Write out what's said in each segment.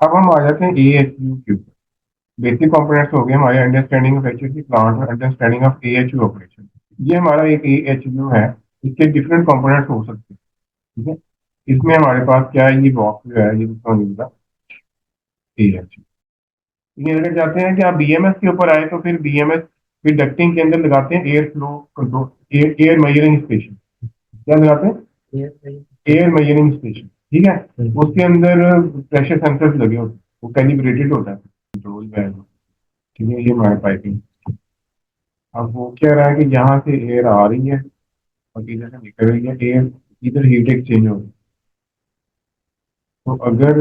अब हम आ जाते हैं AHU के ऊपर। बेसिक कंपोनेंट्स हो गए हमारे अंडरस्टैंडिंग ऑफ HVAC प्लांट और अंडरस्टैंडिंग ऑफ AHU ऑपरेशन। ये हमारा एक AHU है। इसके डिफरेंट कंपोनेंट्स हो सकते हैं। ठीक है। इसमें हमारे पास क्या है, ये बॉक्स जो है ये जिसका मिलता AHU। ये अगर चाहते हैं कि आप BMS के ऊपर आए तो फिर BMS फिर डक्टिंग के अंदर लगाते हैं air flow control, air measuring station. क्या लगाते हैं? Air measuring station. ठीक है। उसके अंदर प्रेशर सेंसर्स लगे होते हैं, वो कैलिब्रेटेड होता है कंट्रोल में। ठीक है, ये हमारे पाइपिंग। अब वो क्या रहा है कि यहाँ से एयर आ रही है और इधर से निकल रही है एयर, इधर हीट एक्सचेंज हो रही है। तो अगर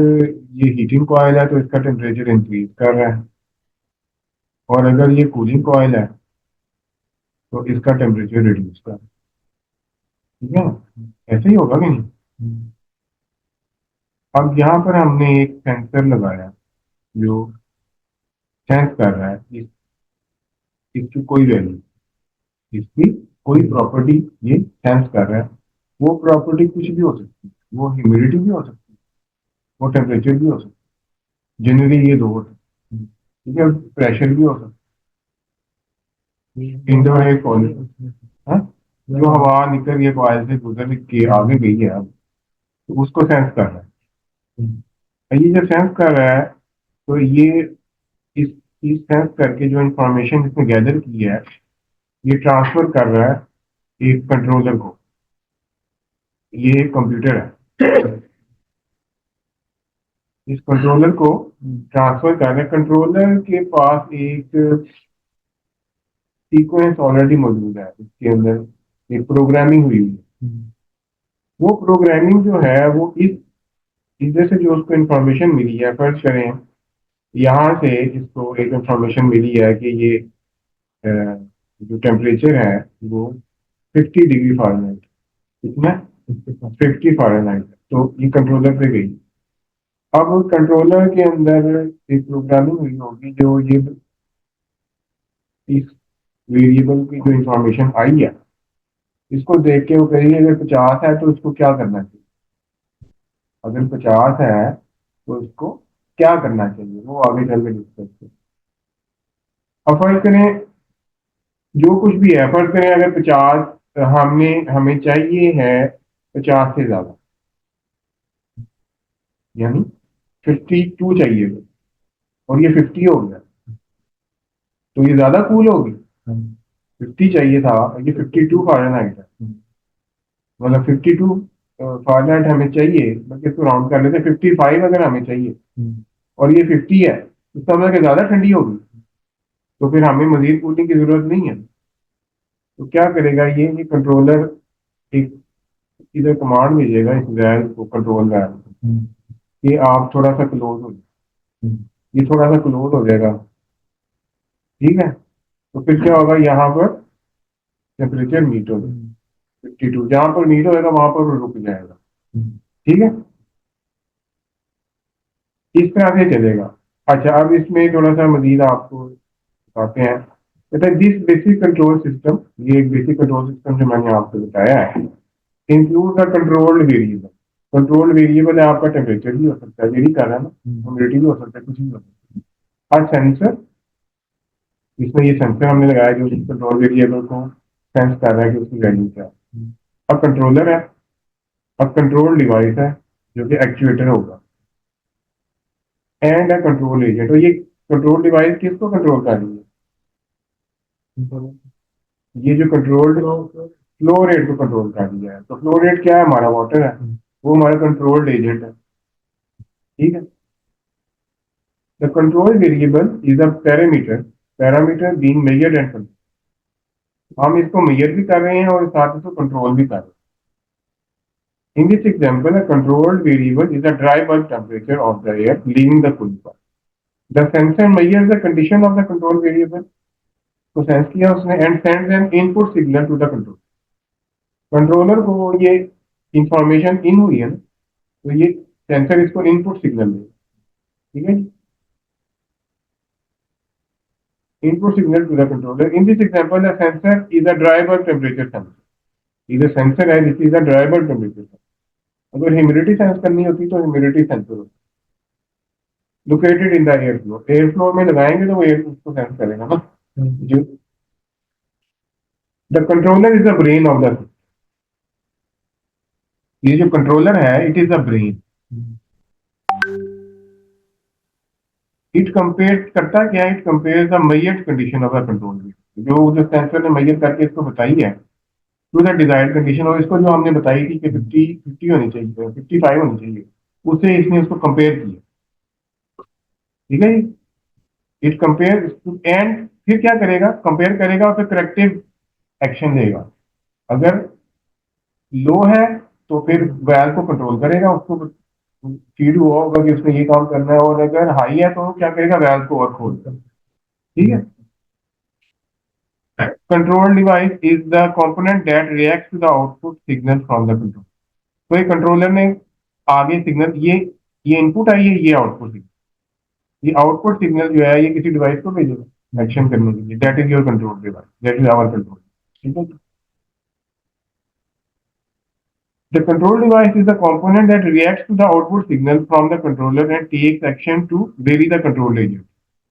ये हीटिंग कॉइल है तो इसका टेम्परेचर इंक्रीज कर रहा है, और अगर ये कूलिंग कॉइल है तो इसका टेम्परेचर रिड्यूस कर रहा है। ठीक है ना? ऐसे ही होगा कि नहीं? अब यहाँ पर हमने एक सेंसर लगाया जो सेंस कर रहा है इसकी कोई वैल्यू, इसकी कोई प्रॉपर्टी ये सेंस कर रहा है। वो प्रॉपर्टी कुछ भी हो सकती है, वो ह्यूमिडिटी भी हो सकती है, वो टेम्परेचर भी हो सकता है। जनरली ये दो होते हैं। ठीक है, प्रेशर भी हो सकता है। इंडोर एयर क्वालिटी, हाँ, जो हवा निकल के कॉइल से गुजर के आगे गई है अब, तो उसको सेंस कर रहा है। ये जब सेंस कर रहा है तो ये इस चीज सेंस करके जो इंफॉर्मेशन इसने गैदर की है ये ट्रांसफर कर रहा है एक कंट्रोलर को। ये एक कंप्यूटर है, इस कंट्रोलर को ट्रांसफर कर रहा है। कंट्रोलर के पास एक सीक्वेंस ऑलरेडी मौजूद है, इसके अंदर एक प्रोग्रामिंग हुई है। वो प्रोग्रामिंग जो है वो इस इधर से जो उसको इंफॉर्मेशन मिली है, फर्ज करें यहाँ से इसको एक इंफॉर्मेशन मिली है कि ये जो टेम्परेचर है वो 50 डिग्री फ़ारेनहाइट। कितना? 50 फ़ारेनहाइट। तो ये कंट्रोलर पे गई। अब कंट्रोलर के अंदर एक प्रोग्रामिंग हुई होगी जो ये इस वेरिएबल की जो इंफॉर्मेशन आई है इसको देख के वो कहेगी अगर 50 है तो इसको क्या करना चाहिए। अगर 50 है तो इसको क्या करना चाहिए वो आगे चल के डिस्कस करें। अब फर्ज करें जो कुछ भी है, फर्ज करें अगर 50 हमने हमें चाहिए है 50 से ज्यादा, यानी 52 चाहिए थे, और ये 50 हो गया, तो ये ज्यादा कूल होगी। 50 चाहिए था, ये 52 फ़ारेनहाइट है। मतलब 52 फ़ारेनहाइट हमें चाहिए, बल्कि इसको राउंड कर लेते 55 अगर हमें चाहिए और ये 50 है, इसका मतलब कि ज्यादा ठंडी होगी, तो फिर हमें मजीद कूलिंग की जरूरत नहीं है। तो क्या करेगा ये कंट्रोलर एक इधर कमांड भेजेगा इस वैल्व को, कंट्रोल वैल्व को, कि आप थोड़ा सा क्लोज हो जाए। ये थोड़ा सा क्लोज हो जाएगा। ठीक है। तो फिर क्या होगा, यहाँ पर टेम्परेचर मीट होगा 52, जहां पर मीट होगा वहां पर वो रुक जाएगा। ठीक है, इस तरह से चलेगा। अच्छा, अब इसमें थोड़ा सा मजीद आपको बताते हैं। कहते हैं दिस बेसिक कंट्रोल सिस्टम, ये एक बेसिक कंट्रोल सिस्टम जो मैंने आपको बताया है, include the controlled variable. Controlled variable है आपका टेम्परेचर भी हो सकता है, वेरी कर रहा है ना, ह्यूमिडिटी भी हो सकता है, कुछ भी हो सकता है। और सेंसर, इसमें ये सेंसर हमने लगाया जो कंट्रोल वेरिएबल को सेंस कर रहा है कि उसकी वैल्यू क्या है। अब कंट्रोलर है, अब कंट्रोल डिवाइस है जो कि एक्चुएटर होगा, एंड अ कंट्रोल एजेंट। तो ये कंट्रोल डिवाइस किसको कंट्रोल कर रही है? ये जो कंट्रोल्ड फ्लो रेट को कंट्रोल कर दिया है। तो फ्लो रेट क्या है, हमारा वाटर है, वो हमारा कंट्रोल्ड एजेंट है। ठीक है। The control variable is a parameter, parameter being measured and control. हम इसको मेजर भी कर रहे हैं और साथ इसको कंट्रोल भी कर रहे हैं। In this example a controlled variable is a dry bulb temperature of the air leaving the cooling coil. The sensor measures the condition of the control variable, तो सेंस किया उसने, and sends an input signal to the control. Controller को ये information in हुई है ना, तो ये सेंसर इसको इनपुट सिग्नल देगा। ठीक है। Input signal to the controller. In this example the sensor is a dry bulb temperature sensor. ये सेंसर है, this is a dry bulb temperature sensor. अगर ह्यूमिडिटी सेंस करनी होती तो ह्यूमिडिटी सेंसर होता। Located in the air flow, air flow में लगाएंगे तो वो एयर उसको सेंस करेगा ना। जो the controller is the brain of the, ये जो कंट्रोलर है it is the brain. It compare करता क्या है, it compare the measured condition of the control, जो सेंसर ने मेजर करके इसको बताई है टू द डिजायर्ड कंडीशन, और इसको जो हमने बताई थी कि 50 होनी चाहिए, 55 होनी चाहिए, उससे इसने उसको कंपेयर किया। ठीक है जी, इट कंपेयर एंड फिर क्या करेगा, कंपेयर करेगा और फिर करेक्टिव एक्शन देगा। अगर लो है तो फिर वैल को कंट्रोल करेगा, उसको फीड हुआ होगा कि उसने ये काम करना है, और अगर हाई है तो क्या करेगा, वैल को और खोल देगा। ठीक है, control device is the component that react to the output signal from the control. तो ये कंट्रोलर ने आगे सिग्नल, ये इनपुट आई है, ये आउटपुट सिग्नल, ये आउटपुट सिग्नल जो है ये किसी डिवाइस को भेजेगा एक्शन करने के लिए, that is your control device, that is our control. ठीक है, the control device is the component that reacts to the output signal from the controller and takes action to vary the control agent.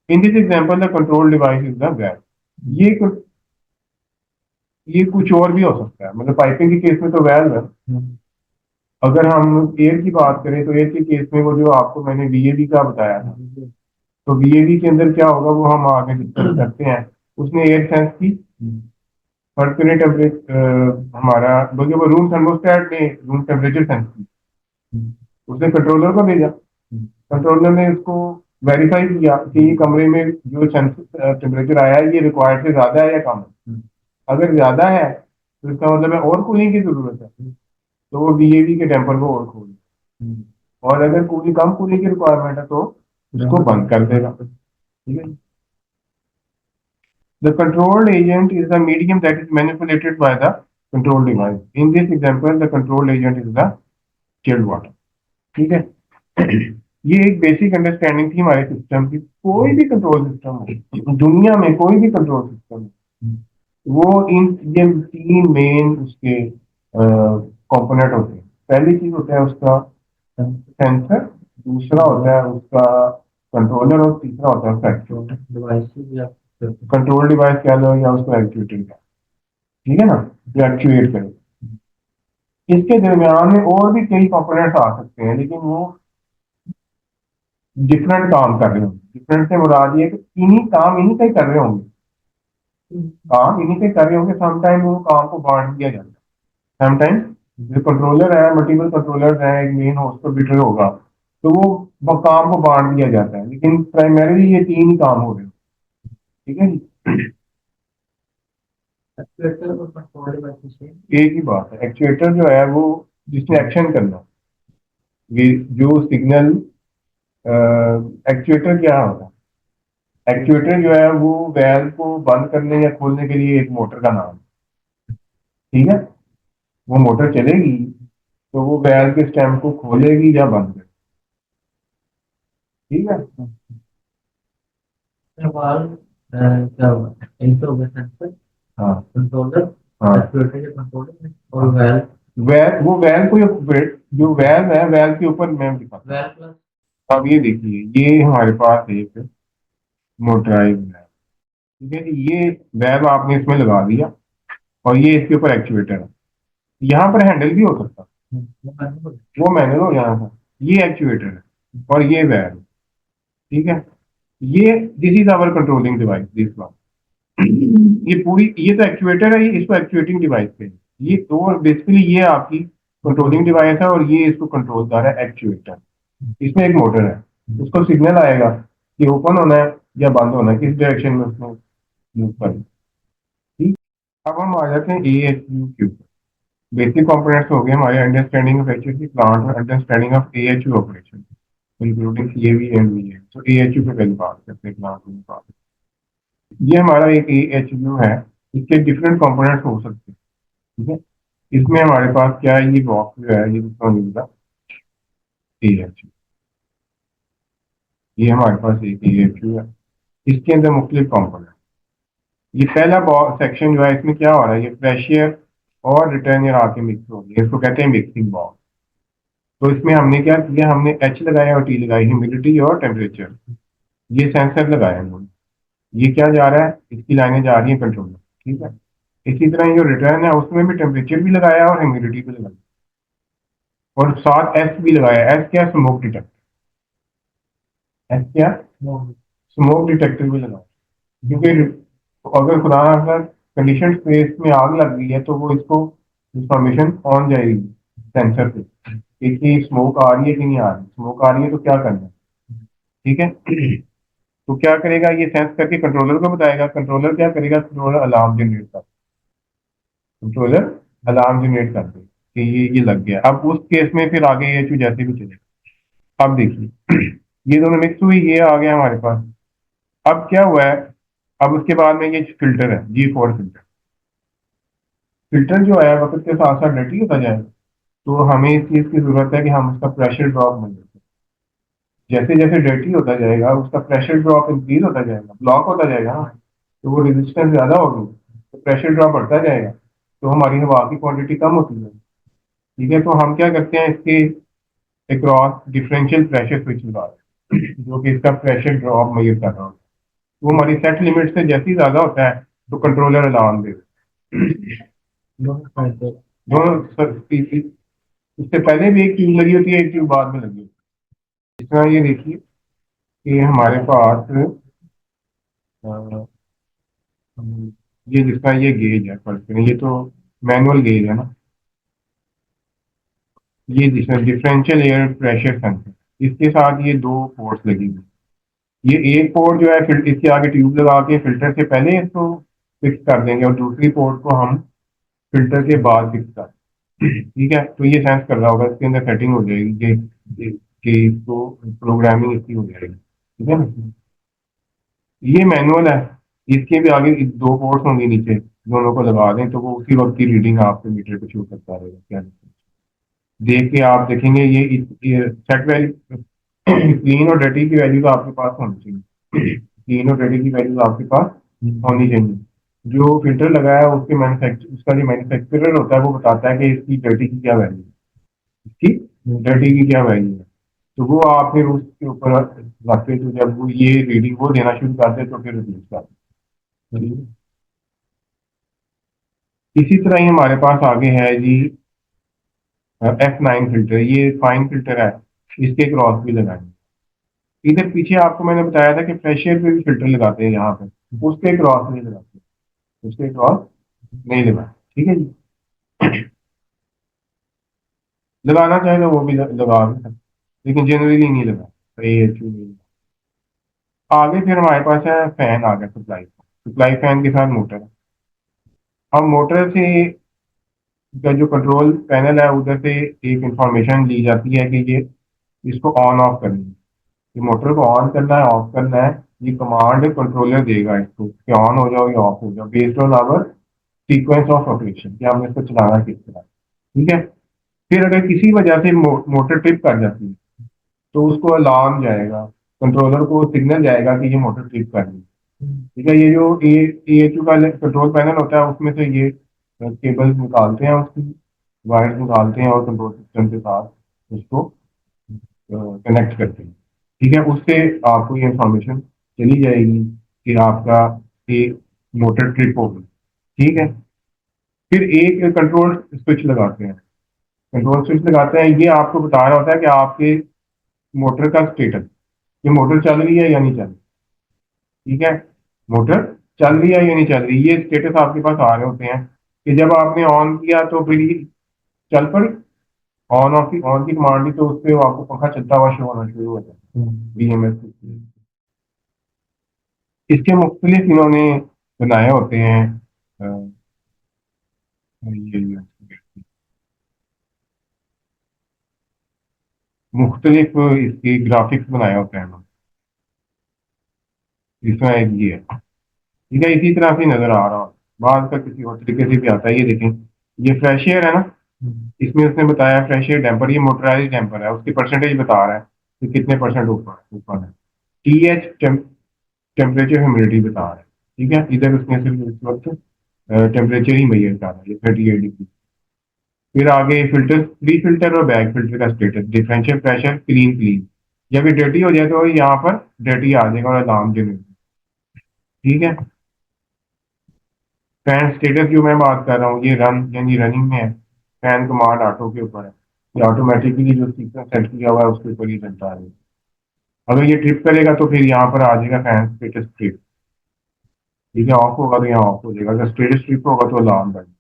In this example, the control device is the valve. ये ये कुछ और भी हो सकता है, मतलब piping के केस में तो वैल्व है। अगर हम एयर की बात करें तो एयर के केस में वो जो आपको मैंने वीएवी का बताया था, तो वीएवी के अंदर क्या होगा वो हम आगे डिस्कस करते हैं। उसने एयर सेंस की, पर्कुलेट टेम्परेचर हमारा बल्कि वो रूम थर्मोस्टेट ने रूम टेम्परेचर सेंस की, उसने कंट्रोलर को भेजा, कंट्रोलर ने उसको वेरीफाई किया कि ये कमरे में जो टेम्परेचर आया है ये रिक्वायर्ड से ज्यादा है या कम है। अगर ज्यादा है तो इसका मतलब है और कूलिंग की जरूरत है, तो वो बीएवी के टेम्पर को और खोल, और अगर कूलिंग कम कूलिंग की रिक्वायरमेंट है तो उसको बंद कर देगा। ठीक है, the control agent is the medium that is manipulated by the control device. In this example, the control agent is the chilled water. ठीक है, ये एक बेसिक अंडरस्टैंडिंग थी हमारे सिस्टम की। कोई भी कंट्रोल सिस्टम हो दुनिया में, कोई भी कंट्रोल सिस्टम वो इन ये तीन मेन उसके कंपोनेंट होते हैं। पहली चीज होता है उसका सेंसर, दूसरा होता है उसका कंट्रोलर, और तीसरा होता है उसका एक्चुएटर डिवाइस, या कंट्रोल डिवाइस कह लो या उसको एक्चुएटर कह लो। ठीक है ना, जो एक्चुएट करे। इसके दरमियान में और भी कई कंपोनेंट्स आ सकते हैं, लेकिन वो डिफरेंट काम कर रहे होंगे। डिफरेंट से मुराद ये कि इन्हीं का ही कर रहे होंगे, काम इन्हीं के कर रहे होंगे। समटाइम वो काम को बांट दिया जाता है, समटाइम जो कंट्रोलर है, मल्टीपल कंट्रोलर है, एक मेन होस्ट कंप्यूटर होगा, तो वो काम को बांट दिया जाता है, लेकिन प्राइमरीली ये तीन ही काम हो रहे हैं। ठीक है जी, एक ही बात है। एक्चुएटर जो है वो जिसने एक्शन करना, ये जो सिग्नल एक्चुएटर क्या होता है, एक्चुएटर जो है वो वैल्व को बंद करने या खोलने के लिए एक मोटर का नाम है। ठीक है, वो मोटर चलेगी तो वो वैल्व के स्टेम को खोलेगी या बंद करेगी। ठीक है, वाल्व क्या हुआ, एक तो होगा सेंसर, हाँ कंट्रोलर, हाँ एक्चुएटर या कंट्रोलर, और वैल्व, वो वैल्व को जो वैल्व है, वैल्व के ऊपर मैं दिखाता हूँ वैल्व प्लस। अब ये देखिए, ये हमारे पास एक मोटराइज है। ठीक है जी, ये वैल्व आपने इसमें लगा दिया और ये इसके ऊपर एक्चुएटर है। यहाँ पर हैंडल भी हो सकता है, वो मैनुअल हो यहाँ पर, ये एक्चुएटर है और ये वैल्व। ठीक है, ये this is our controlling device, this one. ये पूरी, ये तो एक्चुएटर है, ये इसको एक्चुएटिंग डिवाइस पे, ये तो बेसिकली ये आपकी कंट्रोलिंग डिवाइस है और ये इसको कंट्रोल कर रहा है एक्चुएटर। इसमें एक मोटर है, उसको सिग्नल आएगा कि ओपन होना है या बंद होना है, किस डायरेक्शन में उसको यूज करना। ठीक, अब हम आ जाते हैं AHU के ऊपर। बेसिक कंपोनेंट्स हो गए हमारे, अंडरस्टैंडिंग ऑफ HVAC प्लांट और understanding of AHU operation including CAV and VA। तो AHU पे पहले बात करते हैं, प्लांट में बात। ये हमारा एक AHU है, इसके डिफरेंट कंपोनेंट्स हो सकते हैं। ठीक है, इसमें हमारे पास क्या है, ये बॉक्स जो है ये जिसका मिलता AHU, ये हमारे पास एक AHU है, इसके अंदर मुख्तलिफ कंपोनेंट। ये पहला सेक्शन जो है इसमें क्या हो रहा है, ये फ्रेश एयर और रिटर्न एयर आके मिक्स हो गया, इसको कहते हैं मिक्सिंग बॉक्स। तो इसमें हमने क्या किया, हमने एच लगाया और टी लगाई, ह्यूमिडिटी और टेम्परेचर, ये सेंसर लगाए हमने। ये क्या जा रहा है, इसकी लाइनें जा रही हैं कंट्रोलर, ठीक है। इसी तरह ये जो रिटर्न है उसमें भी टेम्परेचर भी लगाया और ह्यूमिडिटी भी लगाई, और साथ एस भी लगाया। एस क्या, स्मोक डिटेक्टर। एस क्या, स्मोक डिटेक्टर भी लगाया, क्योंकि अगर खुदा ना खास्ता कंडीशन स्पेस में आग लग गई है तो वो इसको इंफॉर्मेशन ऑन जाएगी सेंसर पे कि स्मोक आ रही है कि नहीं आ रही। स्मोक आ रही है तो क्या करना है, ठीक है। तो क्या करेगा, ये सेंस करके कंट्रोलर को बताएगा। कंट्रोलर क्या करेगा, कंट्रोलर अलार्म जनरेट कर, कंट्रोलर अलार्म जनरेट कर दे कि ये लग गया। अब उस केस में फिर आगे ये चीज जैसे भी चलेगा। अब देखिए ये दोनों मिक्स हुई, ये आ गया हमारे पास। अब क्या हुआ है, अब उसके बाद में ये फिल्टर है, G4 फिल्टर। फिल्टर जो है वक्त के साथ साथ डर्टी होता जाएगा, तो हमें इस चीज की जरूरत है कि हम उसका प्रेशर ड्रॉप बन जाए। जैसे जैसे डर्टी होता जाएगा उसका प्रेशर ड्रॉप इंक्रीज होता जाएगा, ब्लॉक होता जाएगा ना, तो वो रेजिस्टेंस ज्यादा होगी, तो प्रेशर ड्रॉप बढ़ता जाएगा, तो हमारी हवा की क्वांटिटी कम होती है, ठीक है। तो हम क्या करते हैं, इसके अक्रॉस डिफरेंशियल प्रेशर स्विच लगा दें, जो कि इसका प्रेशर ड्रॉप मेजर कर रहा होता है। वो हमारी सेट लिमिट से जैसे ही ज्यादा होता है तो कंट्रोलर अलार्म दे दोनों इससे पहले भी एक ट्यूब लगी होती है, एक ट्यूब बाद में लगी होती है। इस तरह ये देखिए कि हमारे पास ये जिसका ये गेज है, फर्स्ट में ये तो मैनुअल गेज है ना, ये जिसमें डिफरेंशियल एयर प्रेशर सेंसर, इसके साथ ये दो पोर्ट्स लगी हुई। ये एक पोर्ट जो है फिर इसके आगे ट्यूब लगा के फिल्टर से पहले इसको फिक्स कर देंगे, और दूसरी पोर्ट को हम फिल्टर के बाद फिक्स कर देंगे, ठीक है। तो ये सेंस कर रहा होगा, इसके अंदर सेटिंग हो जाएगी कि इसको प्रोग्रामिंग इसकी हो जाएगी, ठीक है ना। ये मैनुअल है, इसके भी आगे दो पोर्ट्स होंगे नीचे, दोनों को लगा दें तो वो उसी वक्त की रीडिंग आपके मीटर पे शो करता रहेगा। क्या देख के आप देखेंगे ये सेट वैल्यू क्लीन और डर्टी की वैल्यू तो आपके पास होनी चाहिए, क्लीन और डर्टी की वैल्यू आपके पास होनी चाहिए। जो फिल्टर लगाया है उसके मैन्युफैक्चर, उसका जो मैन्युफैक्चरर होता है वो बताता है कि इसकी डर्टी की क्या वैल्यू है, इसकी डर्टी की क्या वैल्यू है। तो वो आप फिर उसके ऊपर रखते, तो जब वो ये रीडिंग वो देना शुरू करते तो फिर रिप्लेस कर दें। इसी तरह ही हमारे पास आगे है जी F9 फिल्टर, ये फाइन फिल्टर है, इसके क्रॉस भी लगाएंगे। इधर पीछे आपको मैंने बताया था कि फ्रेश एयर पे भी फिल्टर लगाते हैं यहाँ पे, उसके क्रॉस नहीं लगाते, उसके क्रॉस नहीं लगाते, ठीक है जी। लगाना चाहे तो वो भी लगा भी सकते, लेकिन जनरली नहीं लगा, तो ये अच्छी नहीं लगा। आगे फिर हमारे पास है फैन आ गया, सप्लाई सप्लाई फैन के साथ मोटर है। अब मोटर से का जो कंट्रोल पैनल है उधर से एक इंफॉर्मेशन ली जाती है कि ये इसको ऑन ऑफ करनी है, ये मोटर को ऑन करना है ऑफ करना है। ये कमांड कंट्रोलर देगा इसको कि ऑन हो जाओ या ऑफ हो जाओ, based on our sequence of operation, कि हमने इसको चलाना किस तरह, ठीक है। फिर अगर किसी वजह से मोटर ट्रिप कर जाती है तो उसको अलार्म जाएगा, कंट्रोलर को सिग्नल जाएगा कि ये मोटर ट्रिप कर रही है, ठीक है। ये जो AHU का कंट्रोल पैनल होता है उसमें से ये केबल निकालते हैं, उसकी वायर्स निकालते हैं और कंट्रोल सिस्टम के साथ उसको कनेक्ट करते हैं, ठीक है। उससे आपको ये इंफॉर्मेशन चली जाएगी कि आपका एक मोटर ट्रिप होगी, ठीक है। फिर एक कंट्रोल स्विच लगाते हैं, कंट्रोल स्विच लगाते हैं, ये आपको बता रहा होता है कि आपके मोटर का स्टेटस, ये मोटर चल रही है या नहीं चल रही, ठीक है। मोटर चल रही है या नहीं चल रही, ये स्टेटस आपके पास आ रहे होते हैं कि जब आपने ऑन किया तो फिर ये चल पड़ी, ऑन की कमांड दी तो उस पर आपको पंखा चलता हुआ शो होना शुरू हो जाता है, BMS। इसके मुख्तलिफ इन्होंने बनाए होते हैं अ, ये मुख्तलिफ इसके ग्राफिक्स बनाए होते हैं इन्होंने। इसमें एक ये है, ठीक है, इसी तरह से नजर आ रहा हो, बाद का किसी और तरीके से भी आता है। ये देखें, ये फ्रेश एयर है ना, इसमें उसने बताया फ्रेश एयर डैम्पर, ये मोटराइज डैम्पर है, उसकी परसेंटेज बता रहा है कि कितने परसेंट ऊपर ऊपर है। TH टेम्परेचर ह्यूमिडिटी बता रहा है, ठीक है। इधर उसने सिर्फ इस वक्त टेम्परेचर ही मेजर कर रहा है, ये 38 डिग्री। फिर आगे फिल्टर, प्री फिल्टर और बैक फिल्टर का status, differential pressure, clean clean. जब ये डर्टी हो जाए तो यहाँ पर डर्टी आ जाएगा और अलार्म जनरेट। ठीक है। फैन स्टेटस जो मैं बात कर रहा हूँ, ये रन यानी रनिंग में है। फैन कमांड ऑटो के ऊपर है, ये ऑटोमेटिकली जो सीक्वेंस सेट किया हुआ है उसके ऊपर ही चलता है। अगर ये ट्रिप करेगा तो फिर यहाँ पर आ जाएगा फैन स्टेटस ट्रिप। ठीक है, ऑफ होगा तो यहाँ ऑफ हो जाएगा, अगर स्टेटस ट्रिप होगा तो अलार्म बजेगा।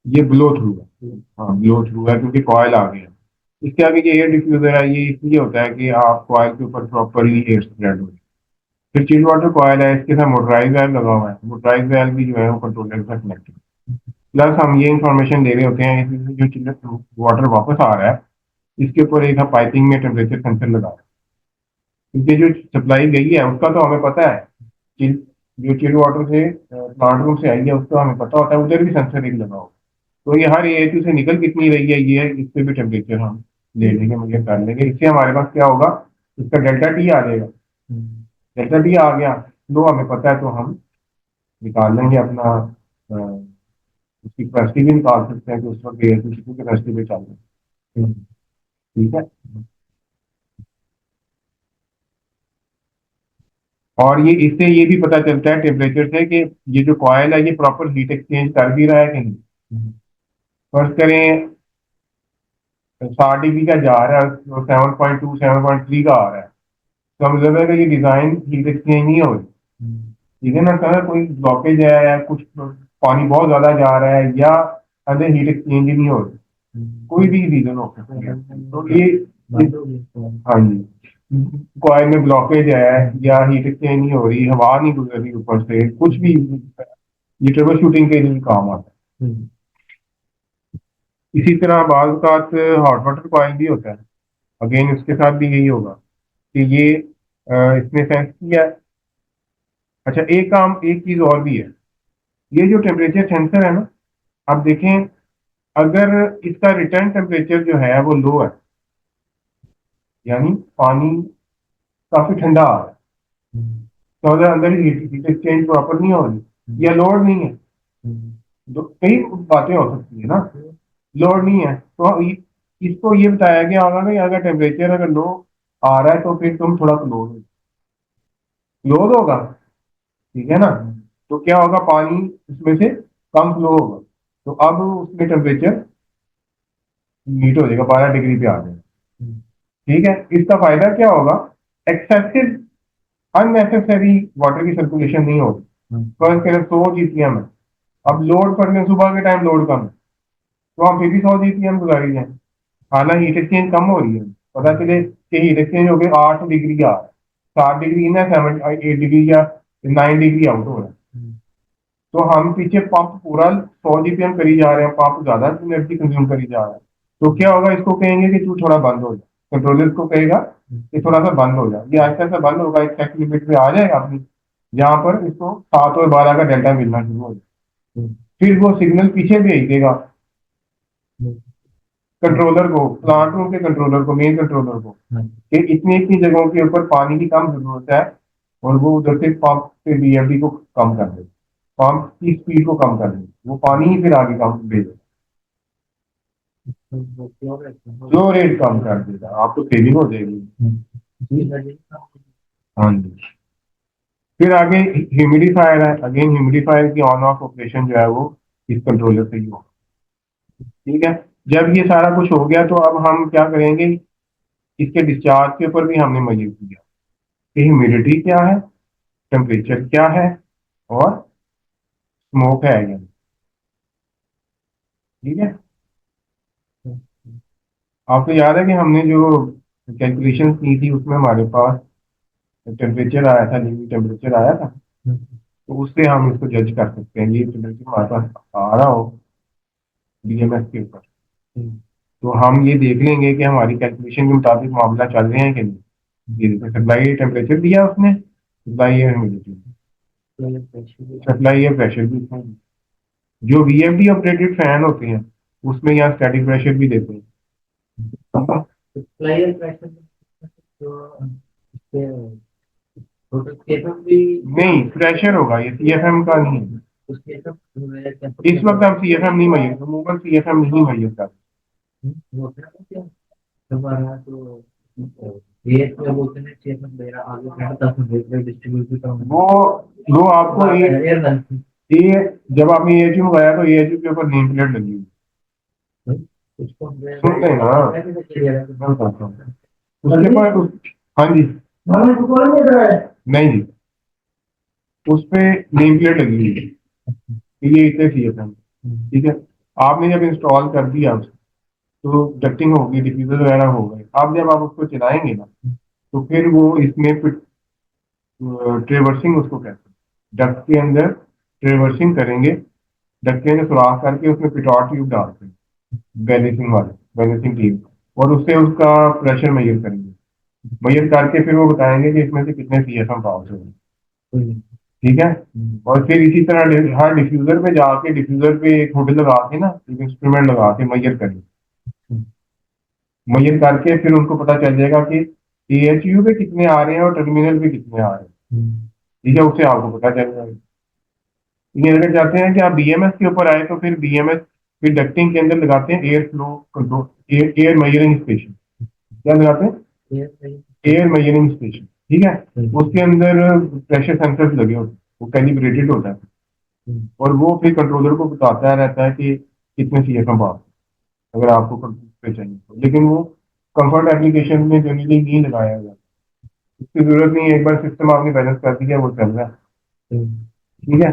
ये ब्लो थ्रू है। हाँ, ब्लो थ्रू है क्योंकि कॉयल आ गया। इसके आगे ये एयर डिफ्यूजर है, ये इसलिए होता है कि आप कॉयल के ऊपर प्रॉपरली एयर स्प्रेड हो। फिर चिल वाटर कॉयल है, इसके साथ मोटराइज वाल्व लगा हुआ है, मोटराइज वाल्व भी जो है वो कंट्रोलर के साथ कनेक्टेड। प्लस हम ये इंफॉर्मेशन दे रहे होते हैं इसमें जो चिल वाटर वापस आ रहा है, इसके ऊपर एक हम पाइपिंग में टेम्परेचर सेंसर लगा रहे हैं। क्योंकि जो सप्लाई गई है उसका तो हमें पता है, चिल जो चिल वाटर से प्लांट रूम से आई है उसका हमें पता होता है, उधर भी सेंसर एक लगा हो। तो ये हर AHU से निकल कितनी रही है, ये इस पे भी टेम्परेचर हम ले लेंगे, मुझे कर लेंगे। इससे हमारे पास क्या होगा, इसका डेल्टा टी आ जाएगा। डेल्टा टी आ गया, लो हमें पता है तो हम निकाल लेंगे अपना उसकी कैपेसिटी भी निकाल सकते हैं कि उस वक्त AHU कितनी कैपेसिटी पे चल रही है। ठीक है। और ये इससे ये भी पता चलता है टेम्परेचर से कि ये जो कॉयल है ये प्रॉपर हीट एक्सचेंज कर भी रहा है कि नहीं। फर्ज करें 60 डिग्री का जा रहा है तो 7.2 7.3 का आ रहा है, तो हम जरूर है कि ये डिजाइन हीट एक्सचेंज नहीं हो रही। ठीक है ना सर, कोई ब्लॉकेज है या कुछ पानी बहुत ज्यादा जा रहा है या अंदर हीट एक्सचेंज नहीं हो रही, कोई भी रीजन हो सकता है। तो हाँ जी, कॉइल में ब्लॉकेज है या हीट एक्सचेंज नहीं हो रही, हवा नहीं गुजर रही ऊपर से, कुछ भी, ये ट्रबल शूटिंग के लिए काम आता है। इसी तरह बाज का हॉट वाटर कॉइल भी होता है, अगेन इसके साथ भी यही होगा कि ये इसने सेंस किया। अच्छा, एक काम, एक चीज और भी है, ये जो टेम्परेचर सेंसर है ना, आप देखें, अगर इसका रिटर्न टेम्परेचर जो है वो लो है, यानी पानी काफी ठंडा आ रहा है, तो अगर अंदर हीट एक्सचेंज प्रॉपर नहीं हो रही या लोड नहीं है, तो कई बातें हो सकती है ना, लोड नहीं है तो इसको ये बताया गया होगा कि अगर टेम्परेचर अगर लो आ रहा है तो फिर तुम थोड़ा क्लोज होगा। ठीक है ना, तो क्या होगा, पानी उसमें से कम फ्लो होगा, तो अब उसमें टेम्परेचर मीट हो जाएगा, 12 डिग्री पे आ जाएगा। ठीक है, इसका फायदा क्या होगा, एक्सेसिव अननेसेसरी वाटर की सर्कुलेशन नहीं होगी। फर्स्ट करें 100 GPM है, अब लोड कर लें, सुबह के टाइम लोड कम है तो हम फिर भी 100 GPM गुजारी जाए, हालांकि हीट एक्सचेंज कम हो रही है, पता चले कि हीट एक्सचेंज हो गया 8 डिग्री आ रहा है, 7 डिग्री इन है, 7 8 डिग्री या 9 डिग्री आउट हो रहा है, तो हम पीछे पंप पूरा 100 GPM करी जा रहे हैं, पंप ज्यादा एनर्जी कंज्यूम करी जा रहा है। तो क्या होगा, इसको कहेंगे कि तू थोड़ा बंद हो जाए, कंट्रोलर को कहेगा कि थोड़ा सा बंद हो जाए, ये ऐसा ऐसा बंद होगा, एक सेट लिमिट पे आ जाएगा अपनी, जहां पर इसको 7 और 12 का डेल्टा मिलना शुरू हो जाए। फिर वो सिग्नल पीछे भेज देगा कंट्रोलर को, प्लांट रूम के कंट्रोलर को, मेन कंट्रोलर को, कि इतनी इतनी जगहों के ऊपर पानी की कम जरूरत है, और वो उधर से पंप से BFD को कम कर दे, पंप की स्पीड को कम कर दे, वो पानी ही फिर आगे कम भेजे, फ्लो रेट कम कर देगा, आपको सेविंग हो जाएगी। हाँ जी। फिर आगे ह्यूमिडिफायर है, अगेन ह्यूमिडिफायर की ऑन ऑफ ऑपरेशन जो है वो इस कंट्रोलर से ही होगा। ठीक है, जब ये सारा कुछ हो गया तो अब हम क्या करेंगे, इसके डिस्चार्ज के ऊपर भी हमने मेजर किया कि ह्यूमिडिटी क्या है, टेम्परेचर क्या है, और स्मोक है या नहीं। ठीक है, आपको याद है कि हमने जो कैलकुलेशन की थी उसमें हमारे पास टेम्परेचर आया था, लिविंग टेम्परेचर आया था, तो उससे हम इसको जज कर सकते हैं, ये टेम्परेचर हमारे पास आ रहा हो BMS के ऊपर, तो हम ये देख लेंगे कि हमारी कैलकुलेशन के मुताबिक मामला चल रहे हैं कि नहीं। ये देखो, सप्लाई टेम्परेचर दिया उसने, सप्लाई है ह्यूमिडिटी, सप्लाई है प्रेशर भी उसमें। जो VFD ऑपरेटेड फैन होते हैं उसमें यहाँ स्टैटिक प्रेशर भी देते हैं। तो CFM भी नहीं, प्रेशर होगा, ये सीएफएम का नहीं है। तो CFM इस वक्त हम सीएफएम नहीं मैयर, अमूमन सीएफएम नहीं मैयर करते। होता है क्या हमारा तो ये तो बोलते हैं CFM मेरा आगे बढ़ता है डिस्ट्रीब्यूटर का वो आपको एयर ये जब आपने ये एचयू मंगाया तो ये एचयू के ऊपर नेम प्लेट लगी हुई। उसको सुन लें ना, मैं बताता हूँ। उसके ऊपर हाँ जी, नहीं जी, उस पे नेम प्लेट लगी हुई है कि ये इतने सीएफएम, ठीक है। आपने जब इंस्टॉल कर दिया उसको, तो डक्टिंग होगी, डिफ्यूजर वगैरह हो गए। अब जब आप उसको चलाएंगे ना, तो फिर वो इसमें ट्रेवर्सिंग उसको कहते हैं, डक्ट के अंदर ट्रेवर्सिंग करेंगे, डक्ट के अंदर सुराख करके उसमें पिटॉट ट्यूब डालते हैं, बैलेंसिंग वाले, बैलेंसिंग ट्यूब, और उससे उसका प्रेशर मेजर करेंगे। मेजर करके फिर वो बताएंगे कि इसमें से कितने सीएफएम पास हो गए, ठीक है। और फिर इसी तरह हर डिफ्यूजर पे जाके, डिफ्यूजर पे एक हुड लगा के ना, एक इंस्ट्रूमेंट लगा के मेजर करेंगे। मेजर करके फिर उनको पता चल जाएगा कि एएचयू पे कितने आ रहे हैं और टर्मिनल पे कितने आ रहे हैं, ठीक है। उससे आपको पता चल जाएगा। ये अगर चाहते हैं कि आप बीएमएस के ऊपर आए, तो फिर बीएमएस फिर डक्टिंग के अंदर लगाते हैं air flow control, air measuring station. क्या लगाते हैं? एयर मेजरिंग स्टेशन, ठीक है। उसके अंदर प्रेशर सेंसर्स लगे होते हैं, वो कैलिब्रेटेड होता है, और वो फिर कंट्रोलर को बताता रहता है कि कितने सीएफएम पास, अगर आपको कंट्रोल पे चाहिए तो। लेकिन वो कंफर्ट एप्लीकेशन में जनरली नहीं लगाया जाता, उसकी जरूरत नहीं है। एक बार सिस्टम आपने बैलेंस कर दिया, वो चल रहा है, ठीक है।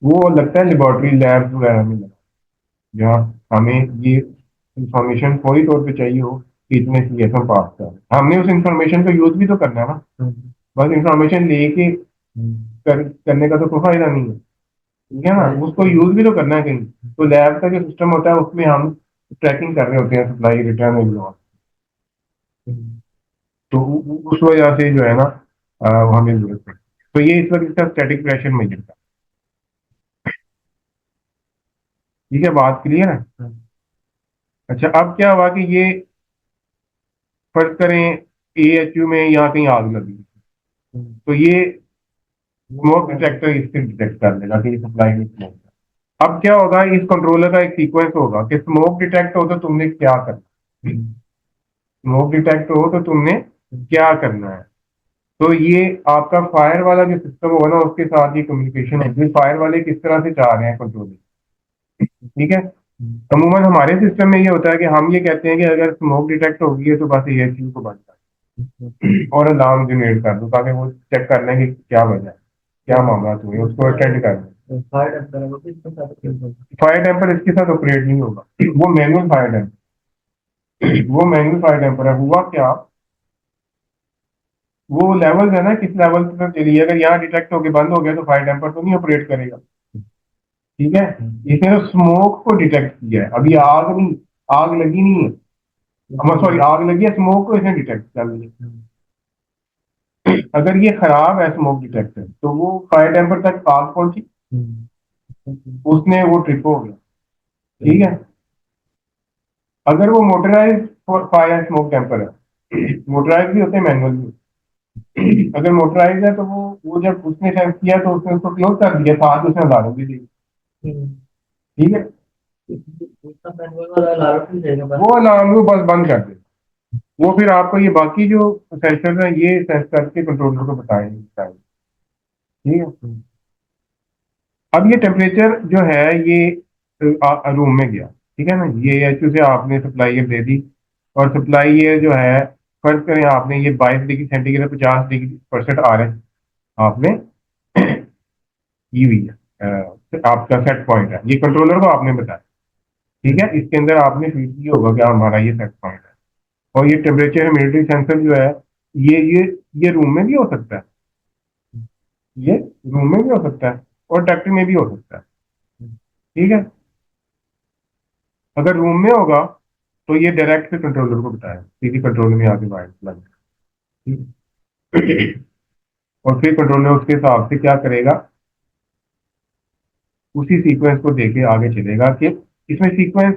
वो लगता है लेबोरेटरी लैब्स वगैरह में लगता है, जहाँ हमें ये इंफॉर्मेशन फौरी तौर पे चाहिए हो कि इतने सीएफएम पास कर, हमने उस इंफॉर्मेशन का यूज भी तो करना है ना। बस इंफॉर्मेशन लेके करने का तो कोई फायदा नहीं है, ठीक है ना। उसको यूज भी तो करना है कहीं। तो लैब का जो सिस्टम होता है उसमें हम ट्रैकिंग कर रहे होते हैं सप्लाई, रिटर्न और लॉस। तो उस वजह से जो है ना, हमें जरूरत पड़ती है। तो ये इस वक्त इसका स्टैटिक प्रेशर मेजर का, ठीक है, बात क्लियर है। अच्छा, अब क्या हुआ कि ये फर्ज करें एएचयू में यहाँ कहीं आग लगी, तो ये स्मोक डिटेक्टर इससे डिटेक्ट कर लेगा कि ये सप्लाई में स्मोक है। अब क्या होगा, इस कंट्रोलर का एक सीक्वेंस होगा कि स्मोक डिटेक्ट हो तो तुमने क्या करना, स्मोक डिटेक्ट हो तो तुमने क्या करना है। तो ये आपका फायर वाला जो सिस्टम होगा ना, उसके साथ ये कम्युनिकेशन होगी, फायर वाले किस तरह से चाह रहे हैं कंट्रोल, ठीक है। अमूमन हमारे सिस्टम में ये होता है कि हम ये कहते हैं कि अगर स्मोक डिटेक्ट होगी है तो बस ये चीज को बंद कर और अलार्म जनरेट कर दो, ताकि वो चेक कर लें कि क्या वजह है, क्या मामला तुम्हें, उसको अटेंड कर लें। फायर टेम्पर इसके साथ ऑपरेट नहीं होगा, वो मैनुअल फायर टेम्पर, वो मैनुअल फायर टेम्पर है। हुआ क्या, वो लेवल है ना, किस लेवल तक चलिए, अगर यहाँ डिटेक्ट होके बंद हो गया तो फायर टेम्पर तो नहीं ऑपरेट करेगा, ठीक है। इसने तो स्मोक को डिटेक्ट किया है, अभी आग नहीं, आग लगी नहीं है, सॉरी आग लगी है, स्मोक को इसने डिटेक्ट कर लिया। अगर ये खराब है स्मोक डिटेक्टर, तो वो फायर टेम्पर तक आग पहुंची, उसने वो ट्रिप हो गया, ठीक है। अगर वो मोटराइज फायर स्मोक टेम्पर है, मोटराइज भी होते हैं, मैनुअल भी। अगर मोटराइज है तो वो जब उसने सेंस किया तो उसने उसको क्लोज कर दिया, साथ उसने अलार्म भी दी, ठीक है। वो अलार्म को बस बंद कर दे, वो फिर आपको ये बाकी जो सेंसर है ये सेंस करके कंट्रोलर को बताएंगे, ठीक है। अब ये टेम्परेचर जो है ये रूम में गया, ठीक है ना, ये एचयू से आपने सप्लाई दे दी, और सप्लाई ये जो है, फर्ज करें आपने ये 22 डिग्री सेंटीग्रेड 50 डिग्री% आ रहे आपने की हुई है, आपका सेट पॉइंट है, ये कंट्रोलर को आपने बताया, ठीक है। इसके अंदर आपने फीड किया होगा कि हमारा ये सेट पॉइंट है। और ये टेम्परेचर ह्यूमिडिटी सेंसर जो है, ये रूम में भी हो सकता है, ये रूम में भी हो सकता है और डक्ट में भी हो सकता है, ठीक है। अगर रूम में होगा तो ये डायरेक्ट से कंट्रोलर को बताया, सीधी कंट्रोलर में आके वायर लग जाए। और फिर कंट्रोलर उसके हिसाब से क्या करेगा, उसी सीक्वेंस को देके आगे चलेगा कि इसमें सीक्वेंस,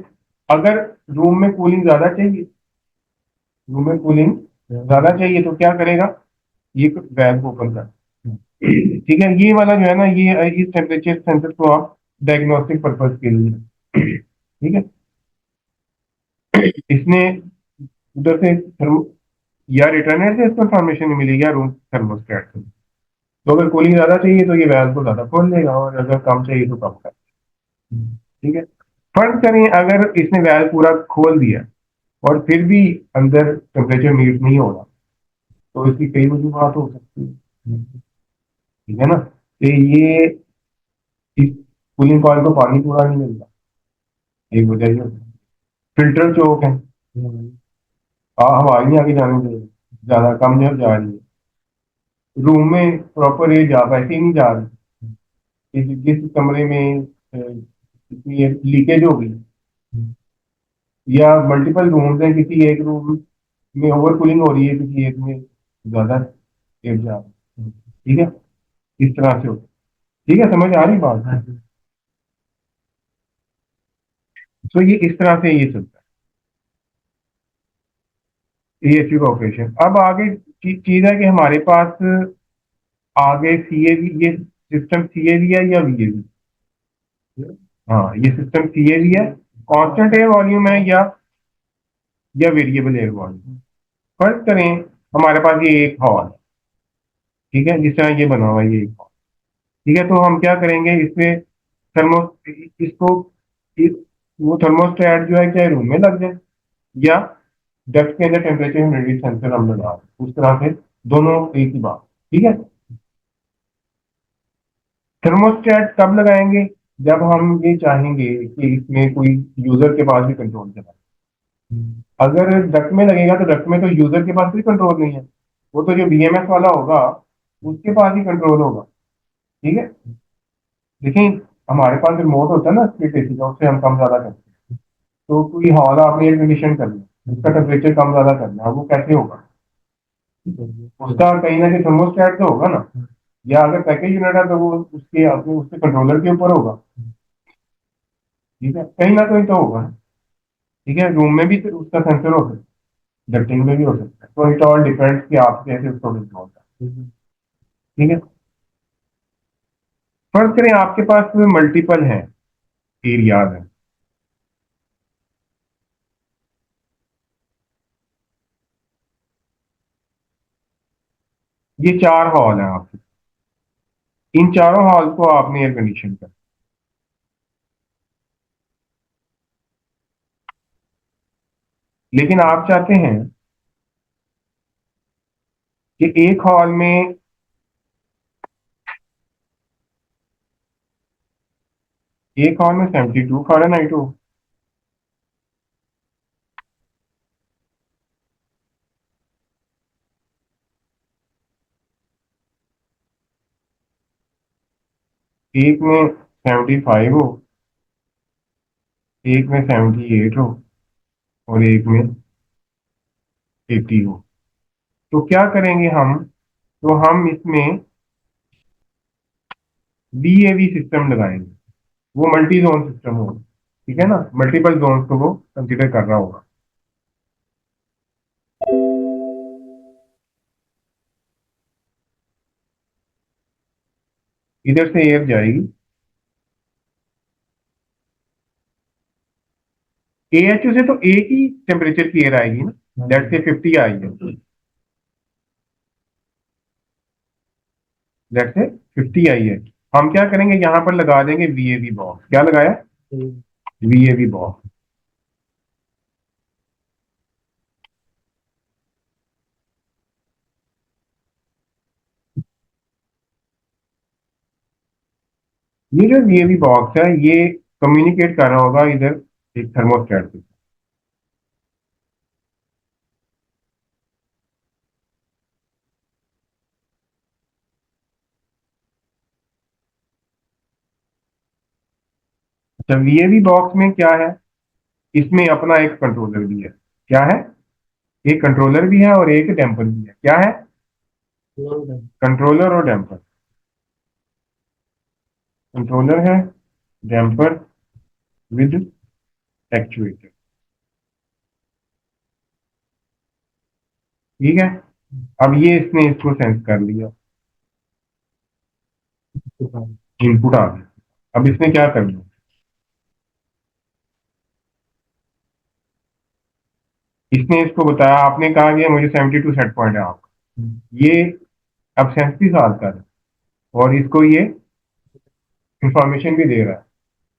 अगर रूम में कूलिंग ज्यादा चाहिए, रूम में कूलिंग ज्यादा चाहिए तो क्या करेगा, ये वैल्व ओपन कर, ठीक है, ये वाला जो है ना, ये इस टेम्परेचर सेंसर को आप डायग्नोस्टिक पर्पज के लिए, ठीक है, इसने उधर से थर्मो या रिटर्नर से इसको इंफॉर्मेशन मिलेगी या रूम थर्मोस्टेट से। तो अगर कूलिंग ज्यादा चाहिए तो ये वैल्व को ज्यादा खोल देगा, और अगर कम चाहिए तो कम कर, ठीक है। फर्ज करें अगर इसने वैल्व पूरा खोल दिया और फिर भी अंदर टेम्परेचर मीट नहीं हो रहा, तो इसकी कई वजूहत हो सकती है, ठीक है ना। तो ये इस कूलिंग कॉइल को पानी पूरा नहीं मिलता, एक वजह ये होती है। फिल्टर चोक है, हवा ही नहीं आगे जाने दे रही, ज्यादा कम जो जा रही है, रूम में प्रॉपर एयर जा वैसे ही नहीं जा रही, जिस कमरे में इतनी लीकेज हो गई, या मल्टीपल रूम्स हैं, किसी एक रूम में ओवर कूलिंग हो रही है, किसी एक में ज्यादा एयर जा रही है, ठीक है, इस तरह से होता है। ठीक है, समझ आ रही बात? हाँ जी। तो ये इस तरह से ये चलता है एएचयू का ऑपरेशन। अब आगे चीज है कि हमारे पास आगे सीएवी, ये सिस्टम सीएवी है या वीएवी? हाँ, ये सिस्टम सीएवी है, कांस्टेंट एयर वॉल्यूम है या वेरिएबल एयर वॉल्यूम। फर्ज करें हमारे पास ये एक हॉल है, ठीक है, जिस तरह ये बना हुआ है, ये एक हॉल, ठीक है। तो हम क्या करेंगे, इसमें थर्मो इसको इस, वो थर्मोस्टेट जो है क्या रूम में लग जाए, या डक्ट के अंदर टेम्परेचर ह्यूमिडिटी सेंसर हम लगा दें, उस तरह से दोनों एक ही बात, ठीक है। थर्मोस्टेट कब लगाएंगे, जब हम ये चाहेंगे कि इसमें कोई यूजर के पास भी कंट्रोल चला। अगर डक्ट में लगेगा तो डक्ट में तो यूजर के पास कोई कंट्रोल नहीं है, वो तो जो बीएमएस वाला होगा उसके पास ही कंट्रोल होगा, ठीक है। लेकिन हमारे पास रिमोट होता है ना स्प्लिट एसी का, उससे हम कम ज्यादा करते हैं। तो कोई हॉल आपने एयर कंडीशन करना, उसका टेम्परेचर कम ज्यादा करना है, वो कैसे होगा? उसका कहीं ना कहीं थर्मोस्टेट तो होगा ना, या अगर पैकेज यूनिट है तो वो उसके अपने उसके कंट्रोलर के ऊपर होगा, ठीक है, कहीं ना कहीं तो होगा, ठीक है। रूम में भी तो उसका सेंसर हो सकता है, डक्टिंग में भी हो सकता है, तो इट ऑल डिपेंड्स कि आप कैसे उसको कंट्रोल करते हैं, ठीक है। फर्ज करें आपके पास मल्टीपल है एरियाज हैं, ये 4 हॉल हैं आपके, इन चारों हॉल को आपने एयर कंडीशन कर, लेकिन आप चाहते हैं कि एक हॉल में, एक हॉल में 72 फ़ारेनहाइट हो, एक में 75 हो, एक में 78 हो, और एक में 80 हो। तो क्या करेंगे हम, तो हम इसमें बीएवी सिस्टम लगाएंगे, वो मल्टी जोन सिस्टम होगा, ठीक है ना, मल्टीपल जोन को वो कंसिडर कर रहा होगा। इधर से एयर जाएगी, एएचयू से तो एक ही टेम्परेचर की एयर आएगी ना, लेट से 50 आई है, लेट से 50 आई है, हम क्या करेंगे, यहां पर लगा देंगे वीएवी बॉक्स। क्या लगाया? वीएवी बॉक्स। ये जो वीएवी बॉक्स है, ये कम्युनिकेट कर रहा होगा इधर एक थर्मोस्टेट से। अच्छा, वीएवी बॉक्स में क्या है, इसमें अपना एक कंट्रोलर भी है। क्या है? एक कंट्रोलर भी है और एक डैम्पर भी है। क्या है? कंट्रोलर और डैम्पर। कंट्रोलर है, डैम्पर विद एक्चुएटर, ठीक है। अब ये इसने इसको सेंस कर लिया, इनपुट आ गया। अब इसने क्या करना है, इसने इसको बताया, आपने कहा कि मुझे 72 सेट पॉइंट है आपका, ये अब 37 साल का है और इसको ये इंफॉर्मेशन भी दे रहा है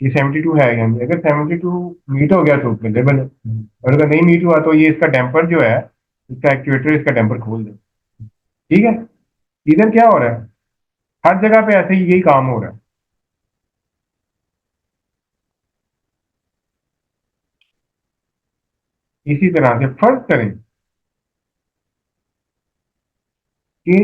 कि 72 है या नहीं। अगर 72 मीट हो गया तो अवेलेबल है, और अगर नहीं मीट हुआ तो ये इसका डैम्पर जो है, इसका एक्चुएटर इसका डैम्पर खोल दे। ठीक है, इधर क्या हो रहा है, हर जगह पे ऐसे ही यही काम हो रहा है। इसी तरह से फर्ज करें कि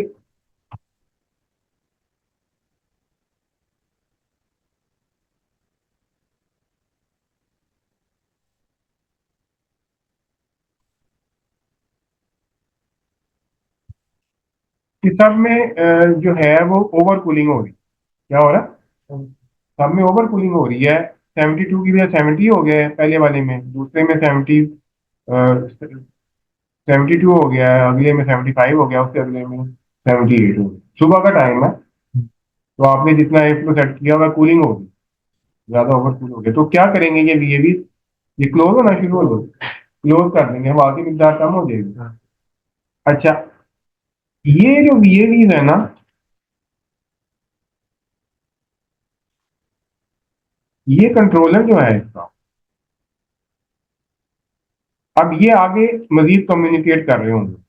सब में जो है वो ओवर कूलिंग हो रही है। क्या हो रहा है, सब में ओवर कूलिंग हो रही है। 72 की वजह 70 हो गया है पहले वाले में, दूसरे में 72 हो गया है, अगले में 75 हो गया, उससे अगले में 78 हो गया। सुबह का टाइम है तो आपने जितना एयर फ्लो सेट किया हुआ कूलिंग होगी, ज्यादा ओवर कूल हो गया तो क्या करेंगे, ये वीएवी ये क्लोज होना शुरू हो जाए, क्लोज कर देंगे, हवा की मिकदार कम हो जाएगी। अच्छा, ये जो वीएवी है ना, ये कंट्रोलर जो है इसका, अब ये आगे मजीद कम्युनिकेट कर रहे होंगे।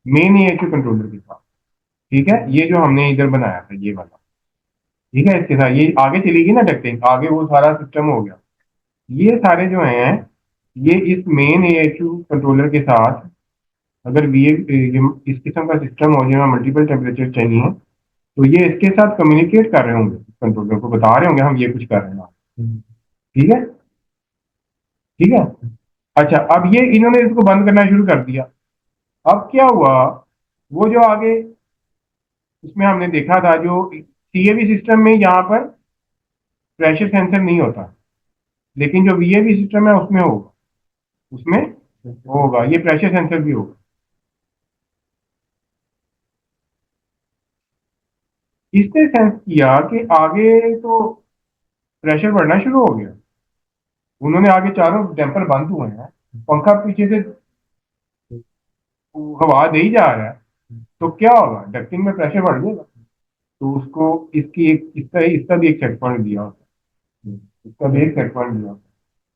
मेन एएचयू कंट्रोलर के साथ, ठीक है, ये जो हमने इधर बनाया था ये वाला, ठीक है, इसके साथ ये आगे चलेगी ना डक्टिंग, आगे वो सारा सिस्टम हो गया। ये सारे जो हैं, ये इस मेन एएचयू कंट्रोलर के साथ, अगर इस किस्म का सिस्टम हो जाए, मल्टीपल टेम्परेचर चाहिए, तो ये इसके साथ कम्युनिकेट कर रहे होंगे, कंट्रोलर को बता रहे होंगे हम ये कुछ कर रहे हैं। ठीक है, ठीक है। अच्छा, अब ये इन्होंने इसको बंद करना शुरू कर दिया। अब क्या हुआ, वो जो आगे उसमें हमने देखा था, जो सीएवी सिस्टम में यहाँ पर प्रेशर सेंसर नहीं होता, लेकिन जो वीएवी सिस्टम है उसमें होगा, उसमें होगा, ये प्रेशर सेंसर भी होगा। इसने सेंस किया कि आगे तो प्रेशर बढ़ना शुरू हो गया, उन्होंने आगे चारों डैम्पर बंद हुए हैं, पंखा पीछे से हवा दे ही जा रहा है, तो क्या होगा, डक्टिंग में प्रेशर बढ़ जाएगा। तो उसको इसकी एक इसका भी एक सेट पॉइंट दिया होता है, इसका भी एक सेट पॉइंट दिया होता है।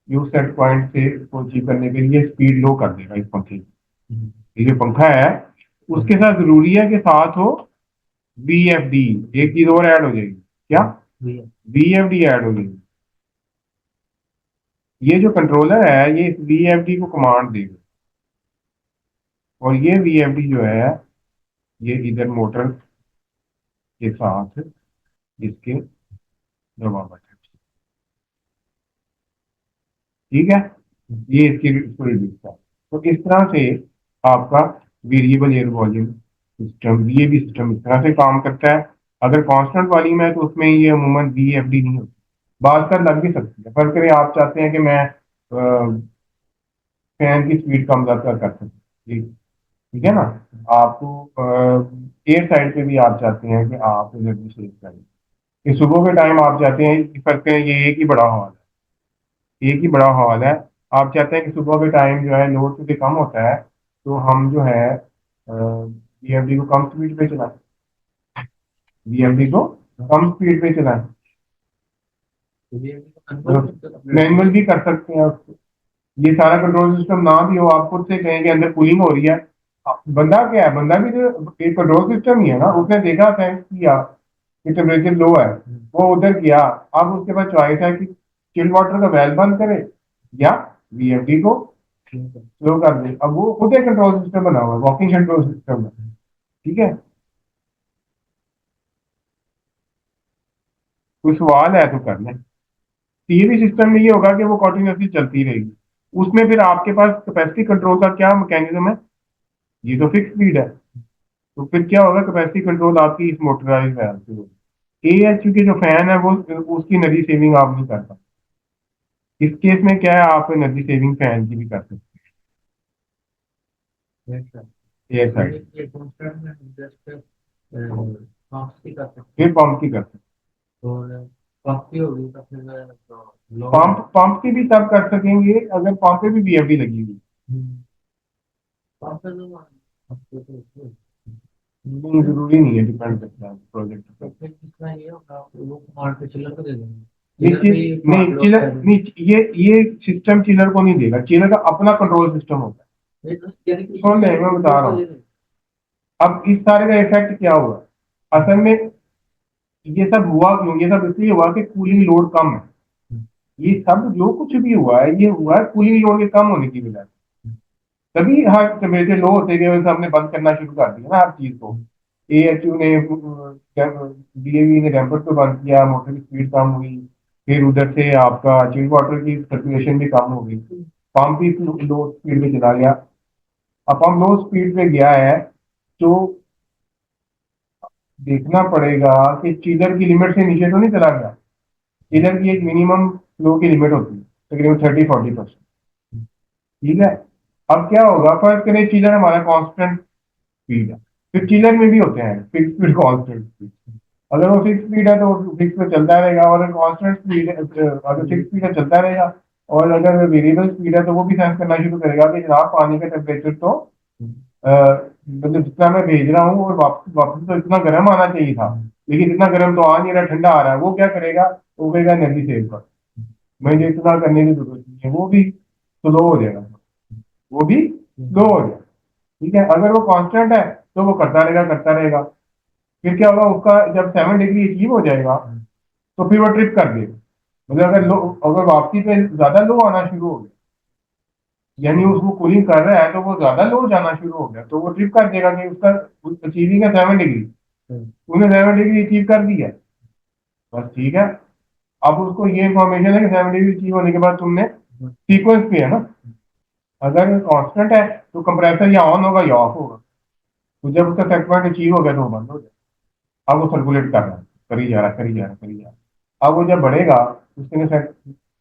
ये उस सेट पॉइंट से इसको अचीव करने के लिए स्पीड लो कर देगा इस पंखे की। ये जो पंखा है उसके साथ जरूरी है कि साथ हो वीएफडी, एक चीज और ऐड हो जाएगी, क्या, वीएफडी ऐड हो जाएगी। ये जो कंट्रोलर है ये इस वीएफडी को कमांड देगा, और ये वीएफडी जो है ये इधर मोटर के साथ इसके दबाव है। ठीक है, ये इसकी इसको रिड्यूस कर, तो इस तरह से आपका वेरिएबल एयर वॉल्यूम सिस्टम, ये भी सिस्टम इस तरह से काम करता है। अगर कांस्टेंट वाली में है तो उसमें ये अमूमन वीएफडी नहीं होती, बात कर लग भी सकती है, फर्ज करें आप चाहते हैं कि मैं फैन की स्पीड कम ज्यादा कर सकूं, ठीक, ठीक है ना, आपको एयर साइड पे भी आप चाहते हैं कि आप एनर्जी सेव करें, कि सुबह के टाइम आप चाहते हैं कि फर्ज करें ये एक ही बड़ा हॉल है, एक ही बड़ा हॉल है, आप चाहते हैं कि सुबह के टाइम जो है लोड क्योंकि कम होता है, तो हम जो है वीएफडी को कम स्पीड पे चलाएं, वीएफडी को कम स्पीड पे चलाएं, मैनुअल भी कर सकते हैं उसको। ये सारा कंट्रोल सिस्टम ना भी हो, आप खुद से कहें कि अंदर कूलिंग हो रही है, बंदा क्या है, बंदा भी तो एक कंट्रोल सिस्टम ही है ना, उसने देखा सेंस किया कि टेम्परेचर लो है, वो उधर गया। अब उसके पास चॉइस है कि चिल्ड वाटर का वेल बंद करे या वीएफडी को स्लो कर दे। अब वो खुद एक कंट्रोल सिस्टम बना हुआ है, वॉकिंग कंट्रोल सिस्टम है। ठीक है, कोई सवाल है तो कर लें। टीवी सिस्टम में ये होगा कि वो कंटिन्यूसली चलती रहेगी, उसमें फिर आपके पास कैपेसिटी कंट्रोल का क्या मैकेनिज्म है, ये तो फिक्स स्पीड है। तो फिर क्या होगा, कैपेसिटी कंट्रोल आपकी इस मोटराइज वैल्व से होगी। AHU के जो फैन है वो उसकी एनर्जी सेविंग आप नहीं कर सकते। इस केस में क्या है, आप एनर्जी सेविंग फैन की भी कर सकते yes, sir. हैं एयर यानी साइड। कि ये कॉन्स्टेंट में जस्ट पंप की कर सकते फिर हैं। पंप की कर सकते और पंप की होगी तो फिर लो। हैं। पंप की भी तब कर सकेंगे अगर पंप पे भी VFD लगी हुई। पंप पे लो आपको तो नहीं, जरूरी नहीं है, डिपेंड करता है प्रोजेक्ट तो पे। फिर इसका ये होगा वो कमांड पे चिल्लर को दे देंगे। चिल्लर नहीं भी मान नहीं, लो चिलर कर नहीं, ये सिस्टम चिलर को नहीं देगा, चिलर का अपना कंट्रोल सिस्टम होता यानी कि है। सुन ले, ये मैं बता लोड रहा को हूँ। दे देंगे। अब इस सारे का इफेक्ट क्या हुआ असल में, ये सब हुआ क्यों, ये सब इसलिए हुआ कि कूलिंग लोड कम है। ये सब जो कुछ भी हुआ है, ये हुआ है कूलिंग लोड के कम होने की वजह से। तभी हर टेम्परेचर लो होते गए, वैसे हमने बंद करना शुरू कर दिया ना हर चीज को। AHU ने, DAV ने डैम्पर को बंद किया, मोटर की स्पीड कम हुई। फिर उधर से आपका चिल्ड वाटर की सर्कुलेशन भी कम हो गई। पंप भी लो स्पीड पे चला गया। अब पंप लो स्पीड पे गया है तो देखना पड़ेगा कि चिलर की लिमिट से नीचे तो नहीं चला गया। चिलर की एक मिनिमम फ्लो की लिमिट होती है, तकरीबन 30-40%। ठीक है। अब क्या होगा, फर्स्ट करें चिलर हमारा कांस्टेंट स्पीड है। फिर चिलर में भी होते हैं फिक्स स्पीड, कांस्टेंट स्पीड। अगर वो फिक्स स्पीड है तो वो फिक्स पे चलता रहेगा, और कांस्टेंट स्पीड अगर फिक्स स्पीड है चलता रहेगा। और अगर वेरिएबल स्पीड है तो वो भी सेंस करना शुरू करेगा कि जनाब पानी का टेम्परेचर तो मतलब जितना मैं भेज रहा हूँ और वापस वापस तो इतना गर्म आना चाहिए था, लेकिन इतना गर्म तो आ नहीं रहा, ठंडा आ रहा है। वो क्या करेगा, वो कहेगा एनर्जी सेव कर, मुझे इतना करने की जरूरत नहीं है, वो भी स्लो हो जाएगा। वो भी स्लो हो जाएगा। ठीक है। अगर वो कांस्टेंट है तो वो करता रहेगा करता रहेगा। फिर क्या होगा, उसका जब 7 डिग्री अचीव हो जाएगा तो फिर वो ट्रिप कर देगा। मतलब अगर वापसी पे ज्यादा लो आना शुरू हो गया, यानी उसको कूलिंग कर रहा है तो वो ज्यादा लो जाना शुरू हो गया, तो वो ट्रिप कर देगा कि उसका अचीविंग है 7 डिग्री। उसने 7 डिग्री अचीव कर दिया, बस ठीक है। अब उसको ये इंफॉर्मेशन है कि 7 डिग्री अचीव होने के बाद तुमने सीक्वेंस पे है ना, अगर कांस्टेंट है तो कंप्रेसर या ऑन होगा या ऑफ होगा। तो जब उसका सेट पॉइंट अचीव हो गया तो वो बंद हो जाएगा। अब वो सर्कुलेट कर रहा है, करी जा रहा है, करी जा रहा है, करी जा रहा है। अब वो जब बढ़ेगा, उसके सेट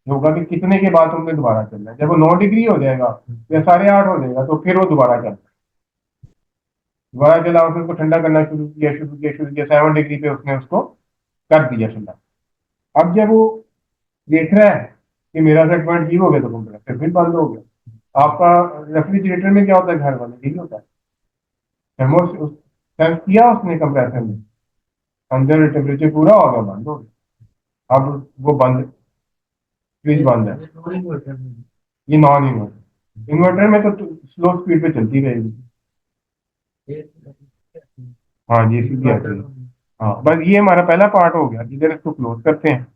होगा कि कितने के बाद तुमने दोबारा चलना है। जब वो 9 डिग्री हो जाएगा या 8:30 हो जाएगा तो फिर वो दोबारा चलता है। दोबारा चला, फिर उसको ठंडा करना शुरू किया, शुरू किया, शुरू किया, 7 डिग्री पे उसने उसको कर दिया ठंडा। अब जब वो देख रहा है कि मेरा सेट पॉइंट जीरो हो गया, तो कंप्रेसर फिर बंद हो गया। आपका रेफ्रिजरेटर में क्या होता है, घर वाले यही होता है। थर्मोस सेंस किया उसने कंप्रेसर में, अंदर टेम्परेचर पूरा हो गया, बंद हो गया। अब वो बंद, फ्रिज बंद है। ये नॉन इन्वर्टर में ये नॉन इन्वर्टर, इन्वर्टर में तो स्लो स्पीड पे चलती रहेगी। ये हाँ, ये सीधी आती इन्वर्टर है। हाँ, बस ये हमारा पहला पार्ट हो गया, इधर इसको क्लोज करते हैं।